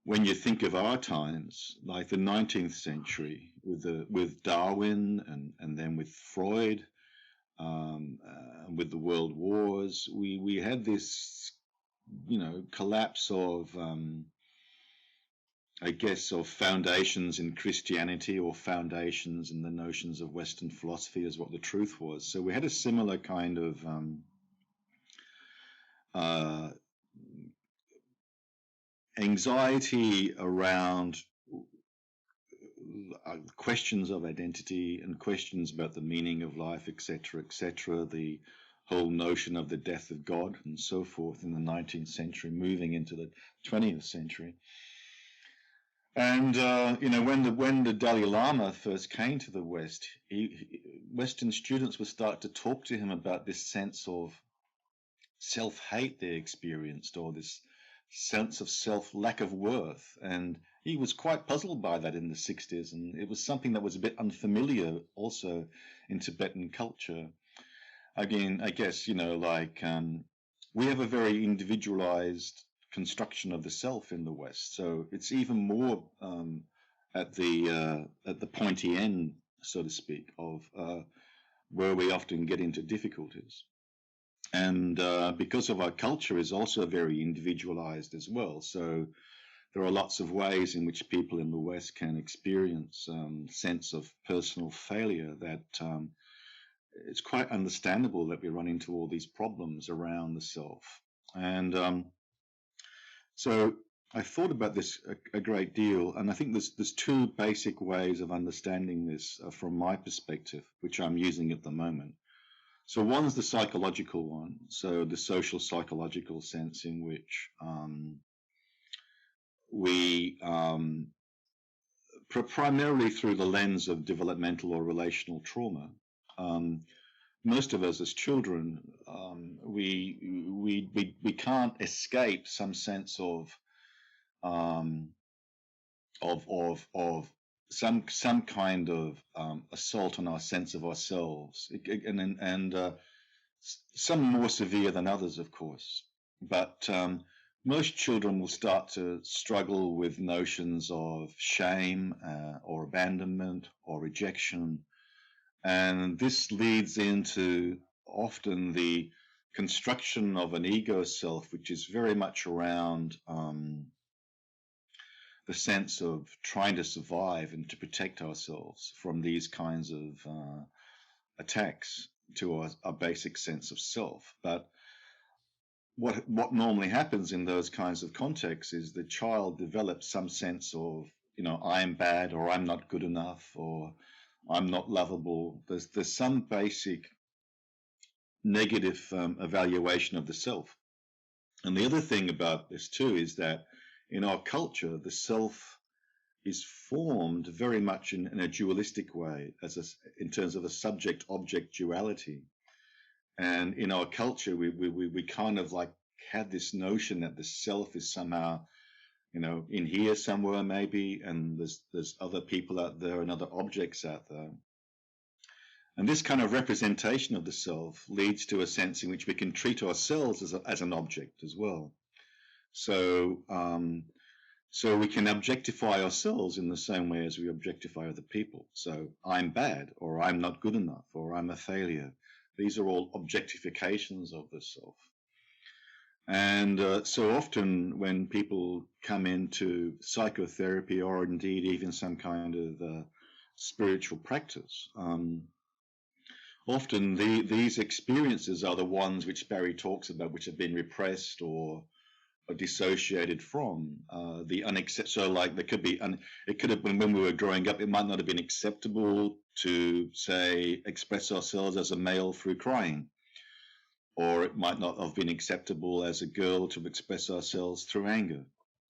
when you think of our times, like the 19th century, with Darwin and then with Freud, with the world wars, we had this, collapse of, I guess, of foundations in Christianity or foundations in the notions of Western philosophy as what the truth was. So we had a similar kind of anxiety around questions of identity and questions about the meaning of life, etc., etc., the whole notion of the death of God and so forth in the 19th century, moving into the 20th century. And when the Dalai Lama first came to the West, Western students would start to talk to him about this sense of self-hate they experienced, or this sense of lack of worth, and he was quite puzzled by that in the 60s, and it was something that was a bit unfamiliar also in Tibetan culture. Again, I guess, we have a very individualized construction of the self in the West, so it's even more at the pointy end, so to speak, of where we often get into difficulties. And because of our culture is also very individualized as well, so there are lots of ways in which people in the West can experience sense of personal failure that it's quite understandable that we run into all these problems around the self. And so I thought about this a great deal, and I think there's two basic ways of understanding this from my perspective, which I'm using at the moment. So one's the psychological one, so the social psychological sense in which we, primarily through the lens of developmental or relational trauma, most of us as children, we can't escape some sense of some kind of assault on our sense of ourselves, and some more severe than others, of course. But most children will start to struggle with notions of shame or abandonment or rejection, and this leads into often the construction of an ego self, which is very much around the sense of trying to survive and to protect ourselves from these kinds of attacks to our basic sense of self. But what normally happens in those kinds of contexts is the child develops some sense of, I'm bad, or I'm not good enough, or I'm not lovable. There's some basic negative evaluation of the self. And the other thing about this too is that in our culture, the self is formed very much in a dualistic way, in terms of a subject-object duality. And in our culture, we kind of like had this notion that the self is somehow, in here somewhere maybe, and there's other people out there and other objects out there. And this kind of representation of the self leads to a sense in which we can treat ourselves as an object as well. So we can objectify ourselves in the same way as we objectify other people. So I'm bad, or I'm not good enough, or I'm a failure. These are all objectifications of the self. And so often when people come into psychotherapy, or indeed even some kind of spiritual practice, often these experiences are the ones which Barry talks about, which have been repressed or dissociated from the unacceptable. So like there could be, it could have been when we were growing up, it might not have been acceptable to, say, express ourselves as a male through crying, or it might not have been acceptable as a girl to express ourselves through anger.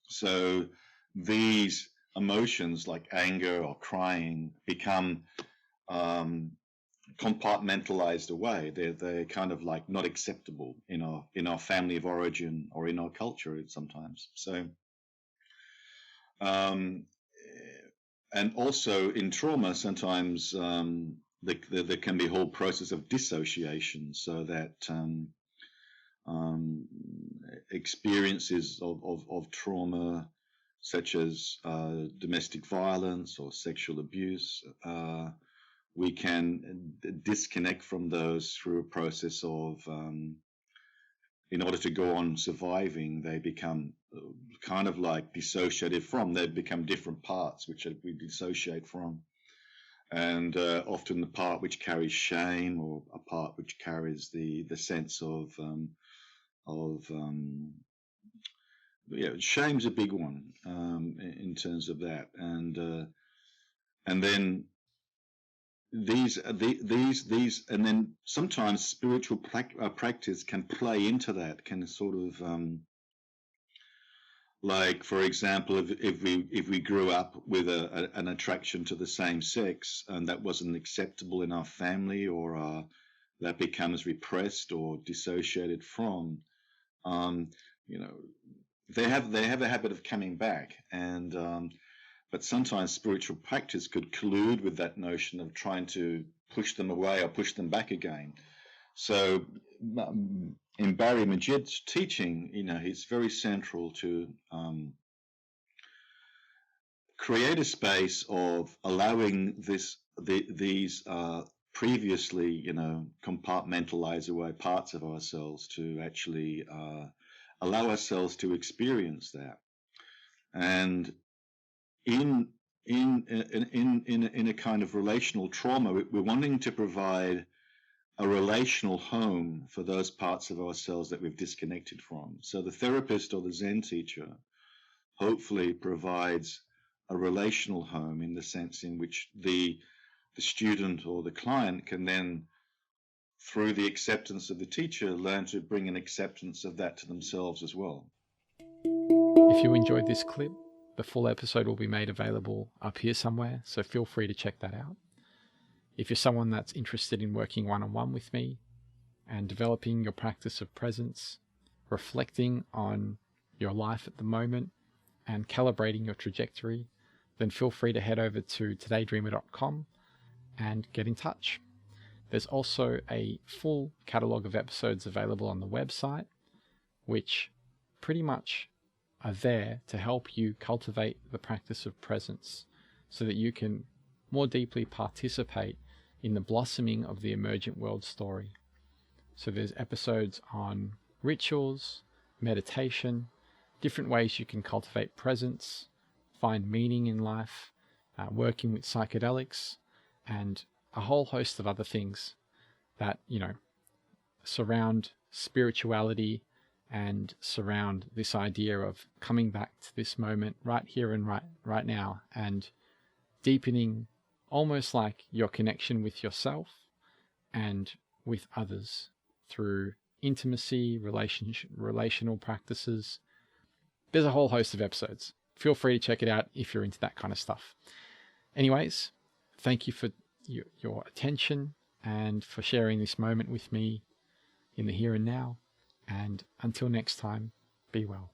So these emotions like anger or crying become compartmentalized away. They're kind of like not acceptable in our family of origin or in our culture sometimes. So and also in trauma sometimes there can be a whole process of dissociation, so that experiences of trauma such as domestic violence or sexual abuse, we can disconnect from those through a process of, in order to go on surviving, they become kind of like dissociated from. They become different parts which we dissociate from. And often the part which carries shame, or a part which carries the sense of shame's a big one in terms of that, and then these, and then sometimes spiritual practice can play into that, can sort of like, for example, if we grew up with an attraction to the same sex, and that wasn't acceptable in our family, or that becomes repressed or dissociated from, they have a habit of coming back, and but sometimes spiritual practice could collude with that notion of trying to push them away or push them back again. So in Barry Majid's teaching, he's very central to create a space of allowing these previously, compartmentalized away parts of ourselves to actually allow ourselves to experience that. And in a kind of relational trauma, we're wanting to provide a relational home for those parts of ourselves that we've disconnected from. So the therapist or the Zen teacher hopefully provides a relational home, in the sense in which the student or the client can then, through the acceptance of the teacher, learn to bring an acceptance of that to themselves as well. If you enjoyed this clip, the full episode will be made available up here somewhere, so feel free to check that out. If you're someone that's interested in working one-on-one with me and developing your practice of presence, reflecting on your life at the moment, and calibrating your trajectory, then feel free to head over to todaydreamer.com and get in touch. There's also a full catalogue of episodes available on the website, which pretty much are there to help you cultivate the practice of presence so that you can more deeply participate in the blossoming of the emergent world story. So there's episodes on rituals, meditation, different ways you can cultivate presence, find meaning in life, working with psychedelics, and a whole host of other things that, surround spirituality and surround this idea of coming back to this moment right here and right now, and deepening almost like your connection with yourself and with others through intimacy, relational practices. There's a whole host of episodes. Feel free to check it out if you're into that kind of stuff. Anyways, thank you for your attention and for sharing this moment with me in the here and now. And until next time, be well.